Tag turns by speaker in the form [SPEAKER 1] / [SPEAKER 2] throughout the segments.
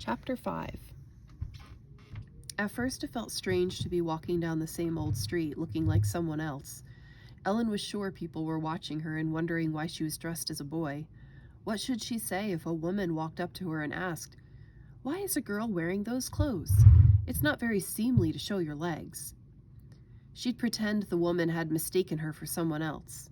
[SPEAKER 1] Chapter 5. At first it felt strange to be walking down the same old street looking like someone else. Ellen was sure people were watching her and wondering why she was dressed as a boy. What should she say if a woman walked up to her and asked, "Why is a girl wearing those clothes? It's not very seemly to show your legs." She'd pretend the woman had mistaken her for someone else.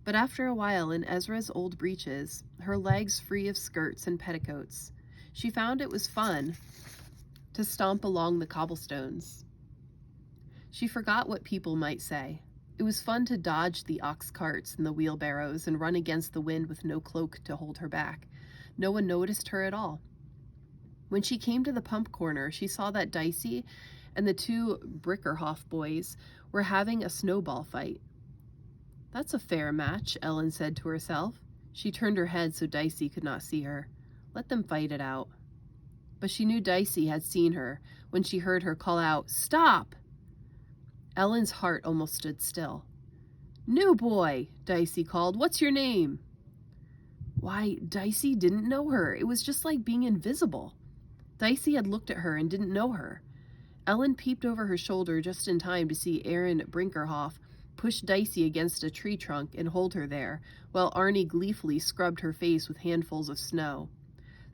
[SPEAKER 1] But after a while, in Ezra's old breeches, her legs free of skirts and petticoats, she found it was fun to stomp along the cobblestones. She forgot what people might say. It was fun to dodge the ox carts and the wheelbarrows and run against the wind with no cloak to hold her back. No one noticed her at all. When she came to the pump corner, she saw that Dicey and the two Brinkerhoff boys were having a snowball fight. "That's a fair match," Ellen said to herself. She turned her head so Dicey could not see her. Let them fight it out. But she knew Dicey had seen her when she heard her call out, "Stop!" Ellen's heart almost stood still. "New boy," Dicey called. "What's your name?" Why, Dicey didn't know her. It was just like being invisible. Dicey had looked at her and didn't know her. Ellen peeped over her shoulder just in time to see Aaron Brinkerhoff push Dicey against a tree trunk and hold her there, while Arnie gleefully scrubbed her face with handfuls of snow.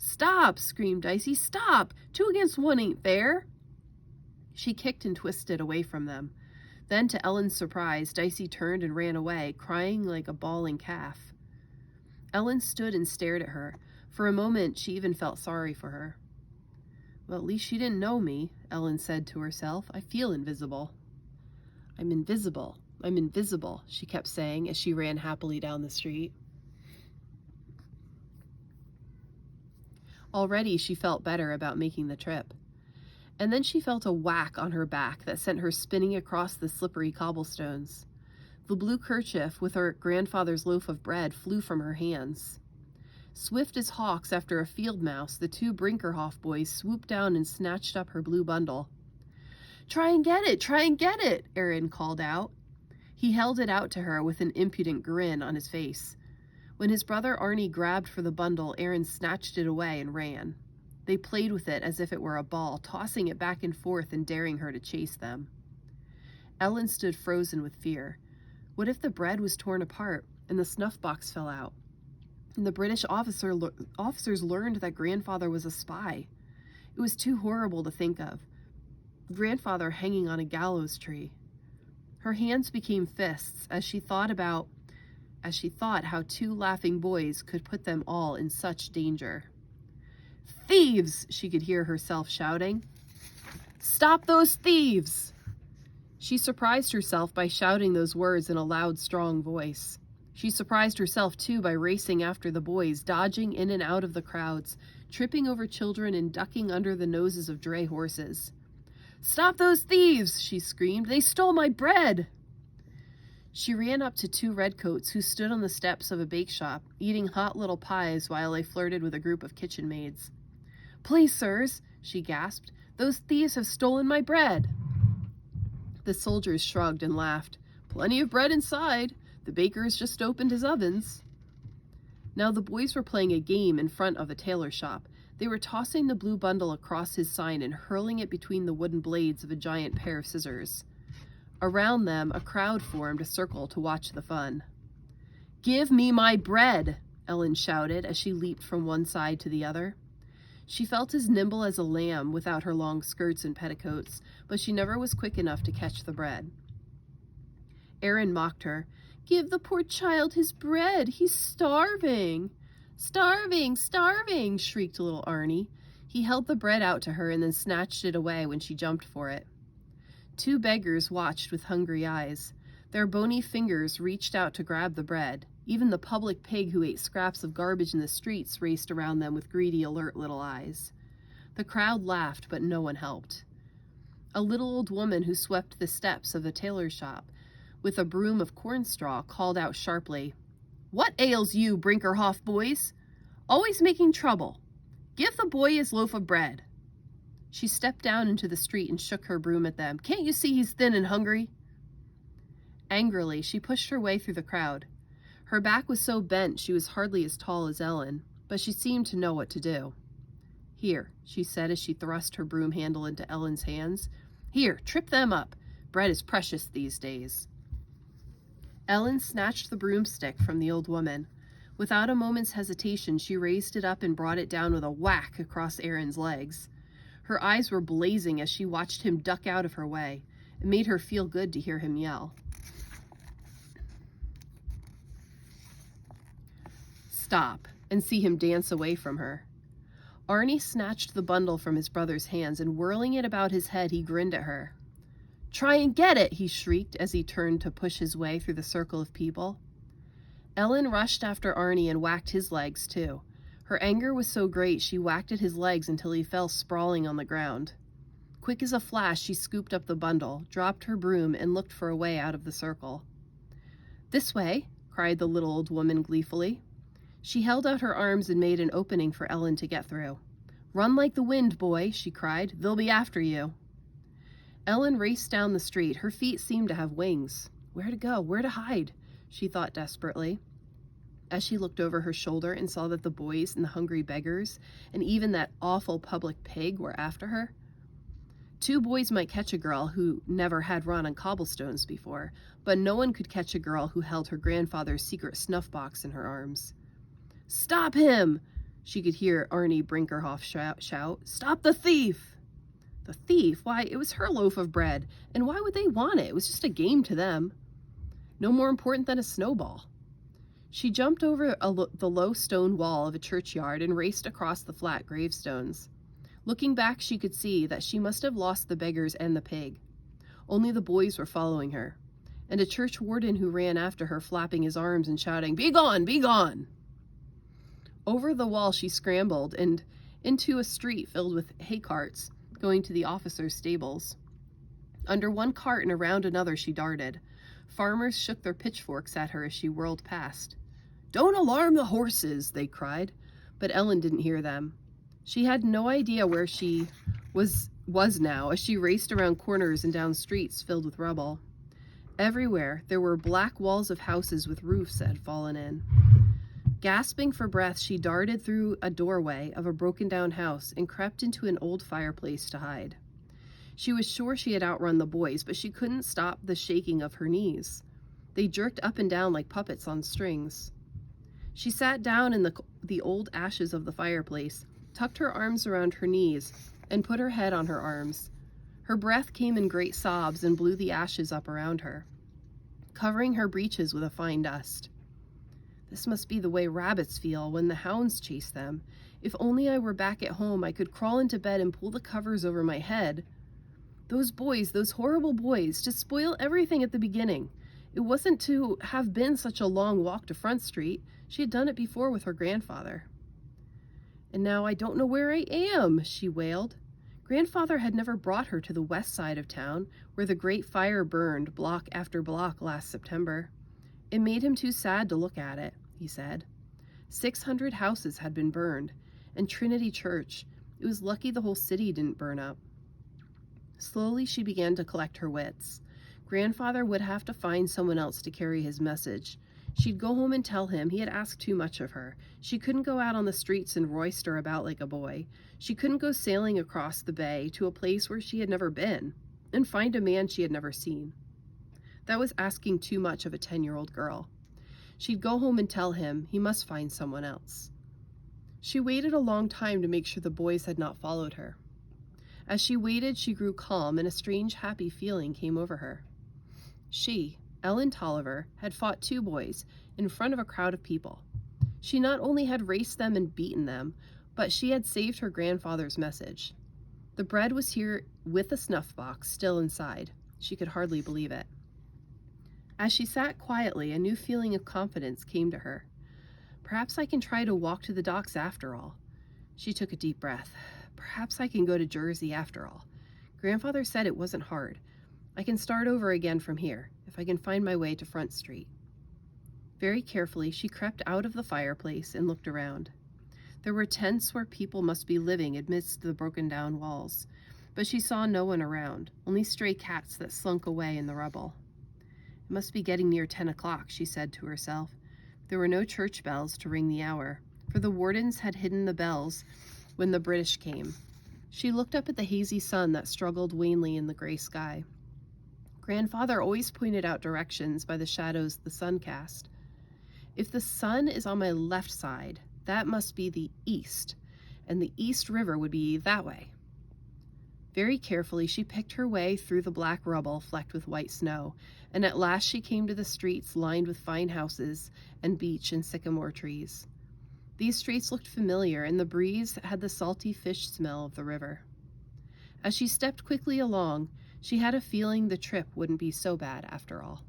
[SPEAKER 1] "Stop!" screamed Dicey. "Stop! 2 against 1 ain't fair!" She kicked and twisted away from them. Then, to Ellen's surprise, Dicey turned and ran away, crying like a bawling calf. Ellen stood and stared at her. For a moment, she even felt sorry for her. "Well, at least she didn't know me," Ellen said to herself. "I feel invisible." "I'm invisible. I'm invisible," she kept saying as she ran happily down the street. Already she felt better about making the trip. And then she felt a whack on her back that sent her spinning across the slippery cobblestones. The blue kerchief with her grandfather's loaf of bread flew from her hands. Swift as hawks after a field mouse, the two Brinkerhoff boys swooped down and snatched up her blue bundle. "Try and get it! Try and get it!" Aaron called out. He held it out to her with an impudent grin on his face. When his brother Arnie grabbed for the bundle, Aaron snatched it away and ran. They played with it as if it were a ball, tossing it back and forth and daring her to chase them. Ellen stood frozen with fear. What if the bread was torn apart and the snuff box fell out? And the British officers learned that grandfather was a spy. It was too horrible to think of. Grandfather hanging on a gallows tree. Her hands became fists as she thought how 2 laughing boys could put them all in such danger. "Thieves!" she could hear herself shouting. "Stop those thieves!" She surprised herself by shouting those words in a loud, strong voice. She surprised herself, too, by racing after the boys, dodging in and out of the crowds, tripping over children and ducking under the noses of dray horses. "Stop those thieves!" she screamed. "They stole my bread!" She ran up to 2 redcoats who stood on the steps of a bake shop, eating hot little pies while they flirted with a group of kitchen maids. "Please, sirs," she gasped, "those thieves have stolen my bread." The soldiers shrugged and laughed. "Plenty of bread inside. The baker has just opened his ovens." Now the boys were playing a game in front of a tailor shop. They were tossing the blue bundle across his sign and hurling it between the wooden blades of a giant pair of scissors. Around them, a crowd formed a circle to watch the fun. "Give me my bread!" Ellen shouted as she leaped from one side to the other. She felt as nimble as a lamb without her long skirts and petticoats, but she never was quick enough to catch the bread. Aaron mocked her. "Give the poor child his bread. He's starving." "Starving, starving," shrieked little Arnie. He held the bread out to her and then snatched it away when she jumped for it. 2 beggars watched with hungry eyes. Their bony fingers reached out to grab the bread. Even the public pig who ate scraps of garbage in the streets raced around them with greedy, alert little eyes. The crowd laughed, but no one helped. A little old woman who swept the steps of the tailor's shop with a broom of corn straw called out sharply, "What ails you, Brinkerhoff boys? Always making trouble. Give the boy his loaf of bread." She stepped down into the street and shook her broom at them. "Can't you see he's thin and hungry?" Angrily, she pushed her way through the crowd. Her back was so bent she was hardly as tall as Ellen, but she seemed to know what to do. "Here," she said as she thrust her broom handle into Ellen's hands. "Here, trip them up. Bread is precious these days." Ellen snatched the broomstick from the old woman. Without a moment's hesitation, she raised it up and brought it down with a whack across Aaron's legs. Her eyes were blazing as she watched him duck out of her way. It made her feel good to hear him yell. Stop, and see him dance away from her. Arnie snatched the bundle from his brother's hands, and whirling it about his head, he grinned at her. "Try and get it," he shrieked as he turned to push his way through the circle of people. Ellen rushed after Arnie and whacked his legs, too. Her anger was so great she whacked at his legs until he fell sprawling on the ground. Quick as a flash, she scooped up the bundle, dropped her broom, and looked for a way out of the circle. "This way," cried the little old woman gleefully. She held out her arms and made an opening for Ellen to get through. "Run like the wind, boy," she cried. "They'll be after you." Ellen raced down the street. Her feet seemed to have wings. Where to go? Where to hide? She thought desperately. As she looked over her shoulder and saw that the boys and the hungry beggars and even that awful public pig were after her. 2 boys might catch a girl who never had run on cobblestones before, but no one could catch a girl who held her grandfather's secret snuff box in her arms. "Stop him!" She could hear Arnie Brinkerhoff shout. "Stop the thief!" The thief? Why, it was her loaf of bread, and why would they want it? It was just a game to them. No more important than a snowball. She jumped over the low stone wall of a churchyard and raced across the flat gravestones. Looking back, she could see that she must have lost the beggars and the pig. Only the boys were following her, and a church warden who ran after her, flapping his arms and shouting, "Be gone! Be gone!" Over the wall she scrambled and into a street filled with hay carts going to the officers' stables. Under one cart and around another she darted. Farmers shook their pitchforks at her as she whirled past. "Don't alarm the horses," they cried, but Ellen didn't hear them. She had no idea where she was now as she raced around corners and down streets filled with rubble. Everywhere there were black walls of houses with roofs that had fallen in. Gasping for breath, she darted through a doorway of a broken-down house and crept into an old fireplace to hide. She was sure she had outrun the boys, but she couldn't stop the shaking of her knees. They jerked up and down like puppets on strings. She sat down in the old ashes of the fireplace, tucked her arms around her knees, and put her head on her arms. Her breath came in great sobs and blew the ashes up around her, covering her breeches with a fine dust. This must be the way rabbits feel when the hounds chase them. If only I were back at home, I could crawl into bed and pull the covers over my head. Those boys, those horrible boys, to spoil everything at the beginning. It wasn't to have been such a long walk to Front Street. She had done it before with her grandfather. "And now I don't know where I am," she wailed. Grandfather had never brought her to the west side of town, where the great fire burned block after block last September. It made him too sad to look at it, he said. 600 houses had been burned, and Trinity Church. It was lucky the whole city didn't burn up. Slowly she began to collect her wits. Grandfather would have to find someone else to carry his message. She'd go home and tell him he had asked too much of her. She couldn't go out on the streets and roister about like a boy. She couldn't go sailing across the bay to a place where she had never been and find a man she had never seen. That was asking too much of a 10-year-old girl. She'd go home and tell him he must find someone else. She waited a long time to make sure the boys had not followed her. As she waited, she grew calm, and a strange, happy feeling came over her. She, Ellen Toliver, had fought 2 boys in front of a crowd of people. She not only had raced them and beaten them, but she had saved her grandfather's message. The bread was here with the snuff box still inside. She could hardly believe it. As she sat quietly, a new feeling of confidence came to her. Perhaps I can try to walk to the docks after all. She took a deep breath. Perhaps I can go to Jersey after all. Grandfather said it wasn't hard. I can start over again from here, if I can find my way to Front Street. Very carefully, she crept out of the fireplace and looked around. There were tents where people must be living amidst the broken-down walls, but she saw no one around, only stray cats that slunk away in the rubble. It must be getting near 10 o'clock, she said to herself. There were no church bells to ring the hour, for the wardens had hidden the bells when the British came. She looked up at the hazy sun that struggled wanly in the gray sky. Grandfather always pointed out directions by the shadows the sun cast. If the sun is on my left side, that must be the east, and the East River would be that way. Very carefully, she picked her way through the black rubble flecked with white snow, and at last she came to the streets lined with fine houses and beech and sycamore trees. These streets looked familiar, and the breeze had the salty fish smell of the river. As she stepped quickly along, she had a feeling the trip wouldn't be so bad after all.